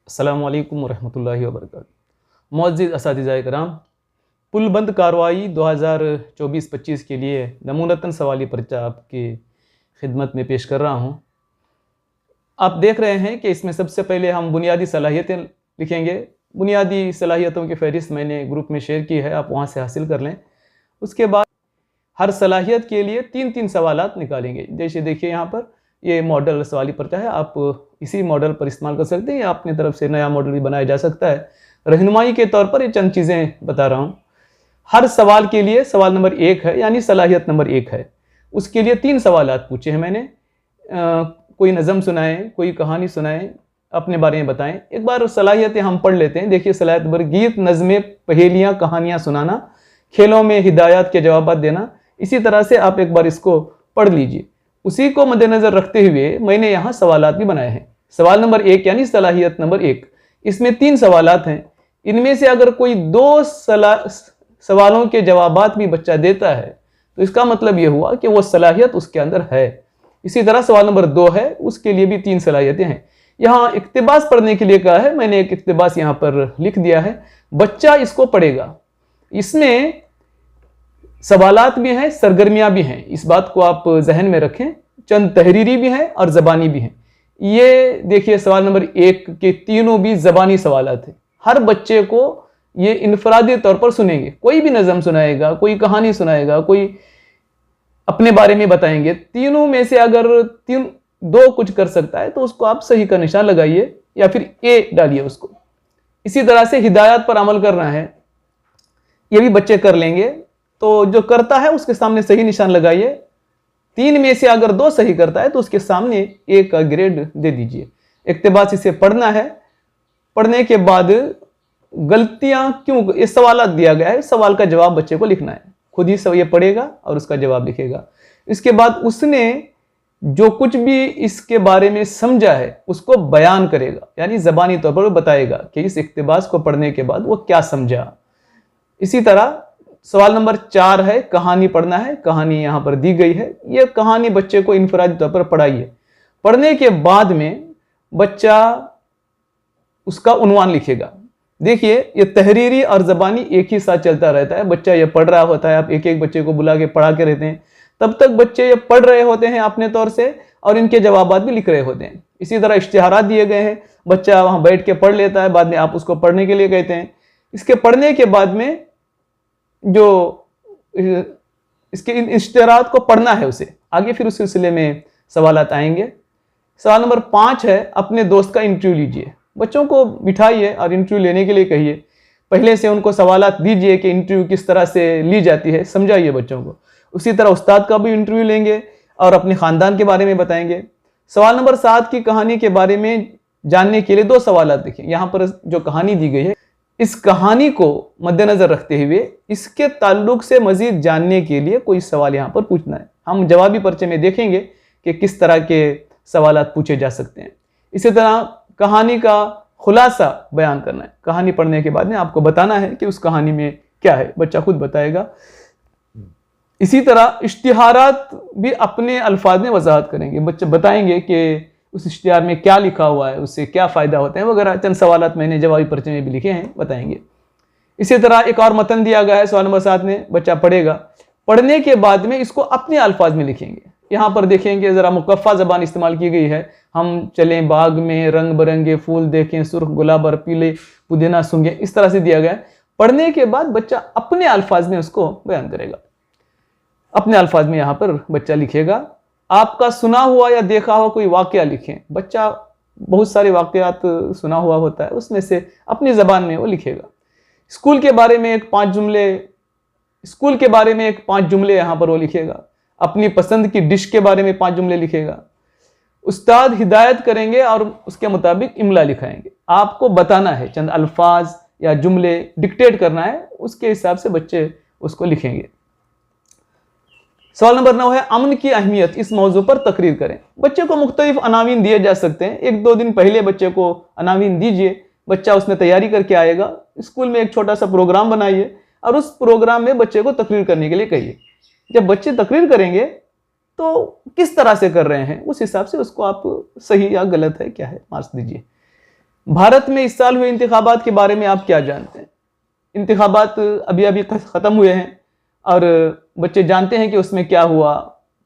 अस्सलामु अलैकुम वरहमतुल्लाहि वबरकातुहू। मुअज़्ज़िज़ असातिज़ाए किराम, पुलबंद कार्रवाई 2024-25 के लिए नमूनतन सवाली पर्चा आपकी खिदमत में पेश कर रहा हूँ। आप देख रहे हैं कि इसमें सबसे पहले हम बुनियादी सलाहियतें लिखेंगे। बुनियादी सलाहियतों की फ़हरिस्त मैंने ग्रुप में शेयर की है, आप वहाँ से हासिल कर लें। उसके बाद हर सलाहियत के लिए 3-3 सवालात निकालेंगे। जैसे देखिए यहाँ पर ये मॉडल सवाली पर्चा है, आप इसी मॉडल पर इस्तेमाल कर सकते हैं या अपनी तरफ से नया मॉडल भी बनाया जा सकता है। रहनुमाई के तौर पर ये चंद चीज़ें बता रहा हूँ। हर सवाल के लिए सवाल नंबर 1 है, यानी सलाहियत नंबर 1 है। उसके लिए 3 सवालात पूछे हैं मैंने। कोई नज़म सुनाएं, कोई कहानी सुनाएं, अपने बारे में बताएं। एक बार सलाहियतें हम पढ़ लेते हैं। देखिए सलाहियत नंबर गीत, नज़में, पहेलियाँ, कहानियाँ सुनाना, खेलों में हिदायत के जवाब देना। इसी तरह से आप एक बार इसको पढ़ लीजिए। उसी को मद्देनज़र रखते हुए मैंने यहाँ सवालात भी बनाए हैं। सवाल नंबर 1 यानी सलाहियत नंबर 1, इसमें 3 सवालात हैं। इनमें से अगर कोई 2 सवालों के जवाबात भी बच्चा देता है तो इसका मतलब ये हुआ कि वो सलाहियत उसके अंदर है। इसी तरह सवाल नंबर 2 है, उसके लिए भी 3 सलाहियतें हैं। यहाँ इक्तिबास पढ़ने के लिए कहा है, मैंने एक इक्तिबास यहाँ पर लिख दिया है। बच्चा इसको पढ़ेगा। इसमें सवालात भी हैं, सरगर्मियाँ भी हैं, इस बात को आप जहन में रखें। चंद तहरीरी भी हैं और ज़बानी भी हैं। ये देखिए सवाल नंबर 1 के तीनों भी ज़बानी सवालात हैं। हर बच्चे को ये इनफरादी तौर पर सुनेंगे। कोई भी नज़म सुनाएगा, कोई कहानी सुनाएगा, कोई अपने बारे में बताएंगे। तीनों में से अगर 2 कुछ कर सकता है तो उसको आप सही का निशान लगाइए या फिर ए डालिए उसको। इसी तरह से हिदायत पर अमल करना है, ये भी बच्चे कर लेंगे। तो जो करता है उसके सामने सही निशान लगाइए। 3 में से अगर 2 सही करता है तो उसके सामने ए का ग्रेड दे दीजिए। इक्तिबास इसे पढ़ना है। पढ़ने के बाद गलतियां क्यों, ये सवाल दिया गया है, सवाल का जवाब बच्चे को लिखना है। खुद ही सब ये पढ़ेगा और उसका जवाब लिखेगा। इसके बाद उसने जो कुछ भी इसके बारे में समझा है उसको बयान करेगा, यानी ज़बानी तौर पर बताएगा कि इस इक्तिबास को पढ़ने के बाद वो क्या समझा। इसी तरह सवाल नंबर 4 है, कहानी पढ़ना है। कहानी यहाँ पर दी गई है। ये कहानी बच्चे को इनफरादी तौर पर पढ़ाइए। पढ़ने के बाद में बच्चा उसका उन्वान लिखेगा। देखिए ये तहरीरी और ज़बानी एक ही साथ चलता रहता है। बच्चा ये पढ़ रहा होता है, आप एक एक बच्चे को बुला के पढ़ा के रहते हैं, तब तक बच्चे ये पढ़ रहे होते हैं अपने तौर से और इनके जवाबात भी लिख रहे होते हैं। इसी तरह इश्तिहारात दिए गए हैं, बच्चा वहाँ बैठ के पढ़ लेता है, बाद में आप उसको पढ़ने के लिए कहते हैं। इसके पढ़ने के बाद में जो इसके इन इश्तिहारात को पढ़ना है उसे आगे, फिर उस सिलसिले में सवालात आएंगे। सवाल नंबर 5 है, अपने दोस्त का इंटरव्यू लीजिए। बच्चों को बिठाइए और इंटरव्यू लेने के लिए कहिए। पहले से उनको सवालात दीजिए कि इंटरव्यू किस तरह से ली जाती है, समझाइए बच्चों को। उसी तरह उस्ताद का भी इंटरव्यू लेंगे और अपने ख़ानदान के बारे में बताएंगे। सवाल नंबर 7 की कहानी के बारे में जानने के लिए 2 सवालात देखें। यहाँ पर जो कहानी दी गई है, इस कहानी को मद्देनज़र रखते हुए इसके ताल्लुक से मज़ीद जानने के लिए कोई सवाल यहाँ पर पूछना है। हम जवाबी पर्चे में देखेंगे कि किस तरह के सवालात पूछे जा सकते हैं। इसी तरह कहानी का खुलासा बयान करना है। कहानी पढ़ने के बाद में आपको बताना है कि उस कहानी में क्या है, बच्चा खुद बताएगा। इसी तरह इश्तिहारात भी अपने अल्फाज में वजाहत करेंगे। बच्चे बताएंगे कि उस इश्तिहार में क्या लिखा हुआ है, उससे क्या फ़ायदा होता है वगैरह। चंद सवालात मैंने जवाबी पर्चे में भी लिखे हैं, बताएंगे। इसी तरह एक और मतन दिया गया है सवाल नंबर 7 में, बच्चा पढ़ेगा। पढ़ने के बाद में इसको अपने अल्फाज में लिखेंगे। यहाँ पर देखेंगे ज़रा मुकफ़ा ज़बान इस्तेमाल की गई है। हम चलें बाग में, रंग बिरंगे फूल देखें, सुर्ख गुलाब और पीले पुदीना सूंघे, इस तरह से दिया गया है। पढ़ने के बाद बच्चा अपने अल्फाज में उसको बयान करेगा। अपने अल्फाज में यहाँ पर बच्चा लिखेगा। आपका सुना हुआ या देखा हुआ कोई वाक़या लिखें। बच्चा बहुत सारे वाक़यात सुना हुआ होता है, उसमें से अपनी ज़बान में वो लिखेगा। स्कूल के बारे में एक 5 जुमले यहाँ पर वो लिखेगा। अपनी पसंद की डिश के बारे में 5 जुमले लिखेगा। उस्ताद हिदायत करेंगे और उसके मुताबिक इमला लिखाएंगे। आपको बताना है, चंद अल्फाज या जुमले डिक्टेट करना है, उसके हिसाब से बच्चे उसको लिखेंगे। सवाल नंबर 9 है, अमन की अहमियत, इस मौजू पर तकरीर करें। बच्चे को मुख्तलिफ अनावीन दिए जा सकते हैं। 1-2 दिन पहले बच्चे को अनावीन दीजिए, बच्चा उसमें तैयारी करके आएगा। स्कूल में एक छोटा सा प्रोग्राम बनाइए और उस प्रोग्राम में बच्चे को तकरीर करने के लिए कहिए। जब बच्चे तकरीर करेंगे तो किस तरह से कर रहे हैं, उस हिसाब से उसको आप सही या गलत है क्या है मार्क्स दीजिए। भारत में इस साल हुए इंतखाबात के बारे में आप क्या जानते हैं? इंतखाबात अभी अभी ख़त्म हुए हैं और बच्चे जानते हैं कि उसमें क्या हुआ,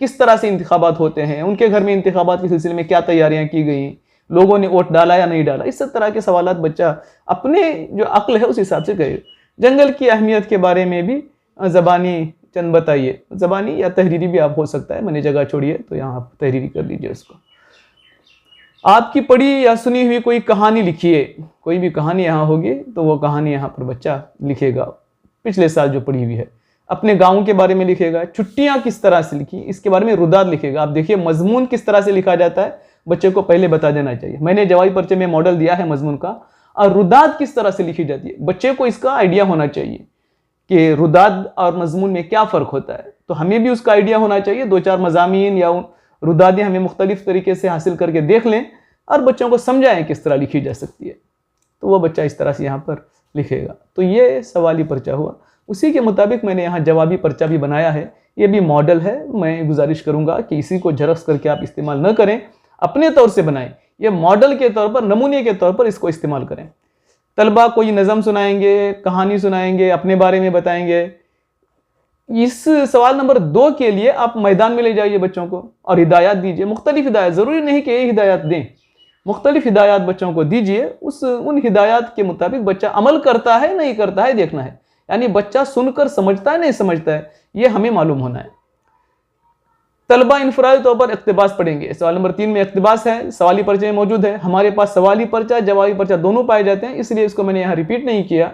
किस तरह से इंतखाबात होते हैं, उनके घर में इंतखाबात के सिलसिले में क्या तैयारियां की गई, लोगों ने वोट डाला या नहीं डाला, इस सब तरह के सवालात बच्चा अपने जो अक्ल है उस हिसाब से करे। जंगल की अहमियत के बारे में भी ज़बानी चंद बताइए, ज़बानी या तहरीरी भी आप हो सकता है, मैंने जगह छोड़ी है तो यहाँ आप तहरीरी कर लीजिए उसको। आपकी पढ़ी या सुनी हुई कोई कहानी लिखिए, कोई भी कहानी यहाँ होगी तो वो कहानी यहाँ पर बच्चा लिखेगा, पिछले साल जो पढ़ी हुई है। अपने गाँव के बारे में लिखेगा, छुट्टियाँ किस तरह से लिखी इसके बारे में रुदाद लिखेगा। आप देखिए मजमून किस तरह से लिखा जाता है, बच्चे को पहले बता देना चाहिए। मैंने जवाबी पर्चे में मॉडल दिया है मजमून का, और रुदाद किस तरह से लिखी जाती है, बच्चे को इसका आइडिया होना चाहिए कि रुदाद और मजमून में क्या फ़र्क होता है। तो हमें भी उसका आइडिया होना चाहिए, 2-4 मज़ामीन या रुदादें हमें मुख्तलिफ तरीके से हासिल करके देख लें और बच्चों को समझाएं किस तरह लिखी जा सकती है, तो वह बच्चा इस तरह से यहाँ पर लिखेगा। तो ये सवाली पर्चा हुआ, उसी के मुताबिक मैंने यहाँ जवाबी पर्चा भी बनाया है। ये भी मॉडल है, मैं गुजारिश करूँगा कि इसी को झरक्स करके आप इस्तेमाल न करें, अपने तौर से बनाएं। ये मॉडल के तौर पर, नमूने के तौर पर इसको इस्तेमाल करें। तलबा कोई नज़म सुनाएंगे, कहानी सुनाएंगे, अपने बारे में बताएंगे। इस सवाल नंबर 2 के लिए आप मैदान में ले जाइए बच्चों को और हिदायत दीजिए, मुख्तलिफ हिदायत, ज़रूरी नहीं कि यही हिदायत दें, मुख्तलिफ हिदायत बच्चों को दीजिए। उन हिदायत के मुताबिक बच्चा अमल करता है नहीं करता है देखना है, यानी बच्चा सुनकर समझता है नहीं समझता है, ये हमें मालूम होना है। तलबा इनफरादी तौर पर इक़्तिबास पढ़ेंगे। सवाल नंबर 3 में इक़्तिबास है, सवाली पर्चे में मौजूद है। हमारे पास सवाली पर्चा जवाबी पर्चा दोनों पाए जाते हैं, इसलिए इसको मैंने यहाँ रिपीट नहीं किया।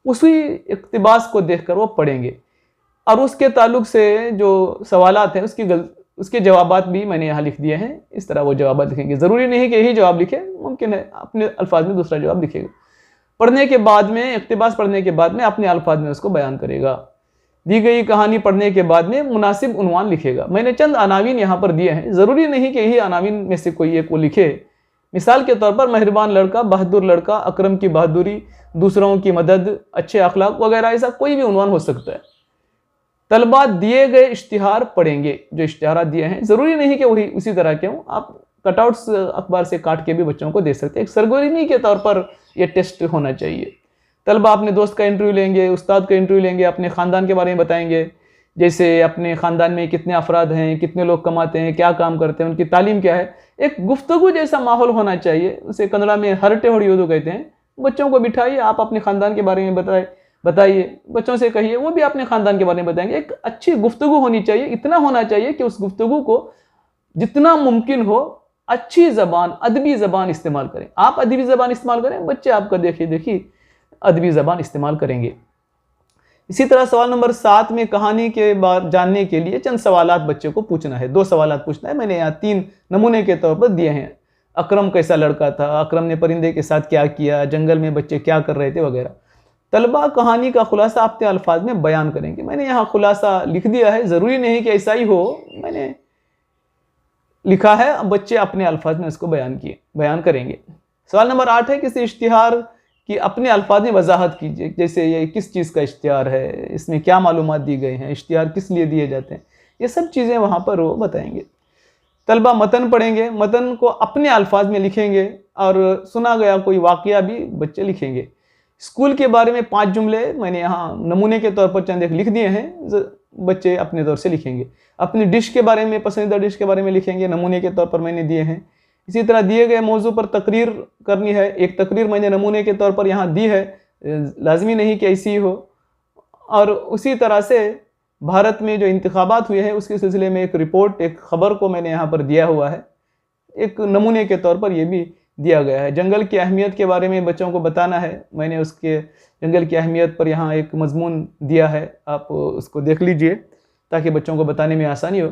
उसी इक़्तिबास को देखकर वो पढ़ेंगे और उसके ताल्लुक से जो सवालात हैं उसके जवाबात भी मैंने यहाँ लिख दिए हैं। इस तरह वो जवाबात लिखेंगे, ज़रूरी नहीं कि यही जवाब लिखे, मुमकिन है अपने अल्फाज में दूसरा जवाब लिखेगा। पढ़ने के बाद में, इक़्तिबास पढ़ने के बाद में अपने अल्फाज में उसको बयान करेगा। दी गई कहानी पढ़ने के बाद में मुनासिब उन्वान लिखेगा। मैंने चंद अनावीन यहाँ पर दिए हैं, ज़रूरी नहीं कि यही अनावीन में से कोई एक वो लिखे। मिसाल के तौर पर मेहरबान लड़का, बहादुर लड़का, अकरम की बहादुरी, दूसरों की मदद, अच्छे अखलाक वगैरह, ऐसा कोई भी उन्वान हो सकता है। तलबा दिए गए इश्तिहार पढ़ेंगे, जो इश्तिहार दिए हैं, ज़रूरी नहीं कि वही उसी तरह के हों, आप कटआउट्स अखबार से काट के भी बच्चों को दे सकते हैं। एक सरगर्मी के तौर पर यह टेस्ट होना चाहिए। तलबा अपने दोस्त का इंटरव्यू लेंगे, उस्ताद का इंटरव्यू लेंगे, अपने ख़ानदान के बारे में बताएंगे, जैसे अपने ख़ानदान में कितने अफराद हैं, कितने लोग कमाते हैं, क्या काम करते हैं, उनकी तालीम क्या है। एक गुफ्तगू जैसा माहौल होना चाहिए, उसे कन्नड़ा में हरटे होड़ी उर्दू कहते हैं। बच्चों को बिठाइए, आप अपने ख़ानदान के बारे में बताइए, बच्चों से कहिए, वो भी अपने ख़ानदान के बारे में बताएंगे। एक अच्छी गुफ्तगू होनी चाहिए, इतना होना चाहिए कि उस गुफ्तगू को जितना मुमकिन हो अच्छी ज़बान, अदबी ज़बान इस्तेमाल करें। आप अदबी ज़बान इस्तेमाल करें, बच्चे आपका देखिए अदबी ज़बान इस्तेमाल करेंगे। इसी तरह सवाल नंबर 7 में कहानी के बाद जानने के लिए चंद सवालात बच्चे को पूछना है, 2 सवालात पूछना है। मैंने यहाँ 3 नमूने के तौर पर दिए हैं। अकरम कैसा लड़का था, अकरम ने परिंदे के साथ क्या किया, जंगल में बच्चे क्या कर रहे थे वगैरह। तलबा कहानी का खुलासा अपने अल्फाज में बयान करेंगे। मैंने यहाँ खुलासा लिख दिया है, ज़रूरी नहीं कि ऐसा ही हो, मैंने लिखा है, अब बच्चे अपने अल्फाज में इसको बयान करेंगे। सवाल नंबर 8 है, किसी इश्तिहार की अपने अल्फाज में वजाहत कीजिए। जैसे ये किस चीज़ का इश्तिहार है, इसमें क्या मालूमात दी गई हैं, इश्तिहार किस लिए दिए जाते हैं, ये सब चीज़ें वहाँ पर वो बताएंगे। तलबा मतन पढ़ेंगे, मतन को अपने अल्फाज में लिखेंगे और सुना गया कोई वाक़या भी बच्चे लिखेंगे। स्कूल के बारे में 5 जुमले मैंने यहाँ नमूने के तौर पर चंद एक लिख दिए हैं, बच्चे अपने तौर से लिखेंगे। अपनी डिश के बारे में, पसंदीदा डिश के बारे में लिखेंगे, नमूने के तौर पर मैंने दिए हैं। इसी तरह दिए गए मौजू पर तकरीर करनी है, एक तकरीर मैंने नमूने के तौर पर यहाँ दी है, लाजमी नहीं कि ऐसी ही हो। और उसी तरह से भारत में जो इंतखाबात हुए हैं उसके सिलसिले में एक रिपोर्ट, एक ख़बर को मैंने यहाँ पर दिया हुआ है, एक नमूने के तौर पर यह भी दिया गया है। जंगल की अहमियत के बारे में बच्चों को बताना है, मैंने उसके जंगल की अहमियत पर यहाँ एक मजमून दिया है, आप उसको देख लीजिए ताकि बच्चों को बताने में आसानी हो।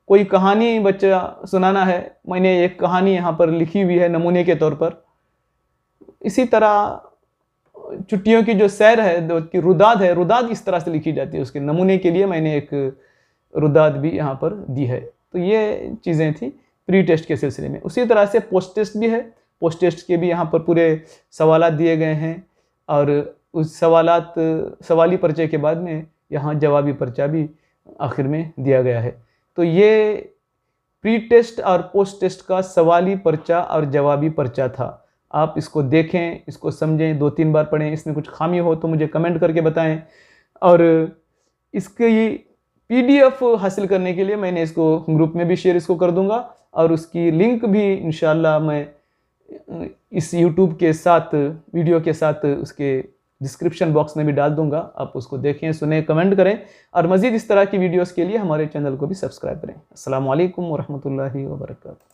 कोई कहानी बच्चा सुनाना है, मैंने एक कहानी यहाँ पर लिखी हुई है नमूने के तौर पर। इसी तरह छुट्टियों की जो सैर है, की रुदाद है, रुदाद इस तरह से लिखी जाती है, उसके नमूने के लिए मैंने एक रुदाद भी यहाँ पर दी है। तो ये चीज़ें थी प्री टेस्ट के सिलसिले में। उसी तरह से पोस्ट टेस्ट भी है, पोस्ट टेस्ट के भी यहाँ पर पूरे सवालात दिए गए हैं और उस सवाली पर्चे के बाद में यहाँ जवाबी पर्चा भी आखिर में दिया गया है। तो ये प्री टेस्ट और पोस्ट टेस्ट का सवाली पर्चा और जवाबी पर्चा था। आप इसको देखें, इसको समझें, 2-3 बार पढ़ें। इसमें कुछ खामी हो तो मुझे कमेंट करके बताएं। और इसकी PDF हासिल करने के लिए मैंने इसको ग्रुप में भी शेयर इसको कर दूंगा, और उसकी लिंक भी इंशाल्लाह मैं इस YouTube के साथ, वीडियो के साथ उसके डिस्क्रिप्शन बॉक्स में भी डाल दूंगा। आप उसको देखें, सुने, कमेंट करें, और मज़ीद इस तरह की वीडियोस के लिए हमारे चैनल को भी सब्सक्राइब करें। अस्सलामु अलैकुम वरहमतुल्लाहि वबरकातुहू।